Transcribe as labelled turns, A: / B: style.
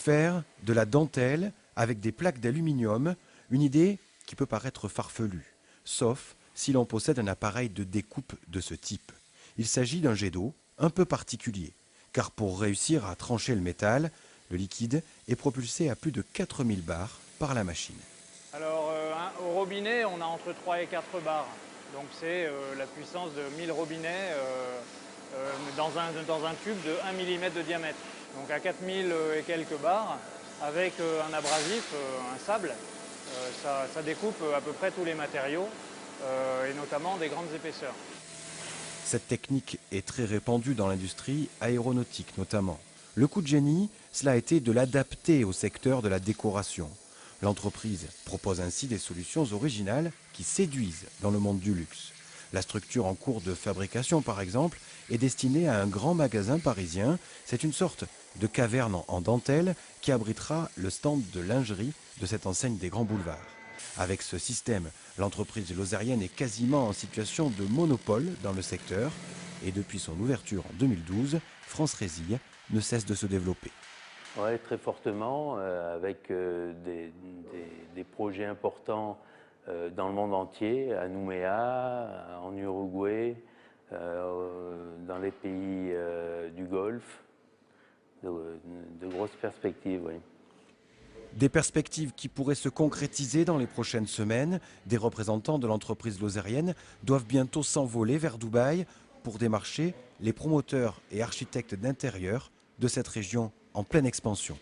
A: Faire de la dentelle avec des plaques d'aluminium, une idée qui peut paraître farfelue, sauf si l'on possède un appareil de découpe de ce type. Il s'agit d'un jet d'eau un peu particulier, car pour réussir à trancher le métal, le liquide est propulsé à plus de 4000 bars par la machine.
B: Alors au robinet, on a entre 3 et 4 bars. Donc c'est la puissance de 1000 robinets dans un tube de 1 mm de diamètre. Donc à 4000 et quelques bars, avec un abrasif, un sable, ça découpe à peu près tous les matériaux, et notamment des grandes épaisseurs.
A: Cette technique est très répandue dans l'industrie aéronautique notamment. Le coup de génie, cela a été de l'adapter au secteur de la décoration. L'entreprise propose ainsi des solutions originales qui séduisent dans le monde du luxe. La structure en cours de fabrication, par exemple, est destinée à un grand magasin parisien. C'est une sorte de caverne en dentelle qui abritera le stand de lingerie de cette enseigne des grands boulevards. Avec ce système, l'entreprise lozérienne est quasiment en situation de monopole dans le secteur et depuis son ouverture en 2012, France Résille ne cesse de se développer.
C: Oui, très fortement, avec des projets importants dans le monde entier, à Nouméa, en Uruguay, dans les pays du Golfe, de grosses perspectives, oui.
A: Des perspectives qui pourraient se concrétiser dans les prochaines semaines. Des représentants de l'entreprise lozérienne doivent bientôt s'envoler vers Dubaï pour démarcher les promoteurs et architectes d'intérieur de cette région en pleine expansion.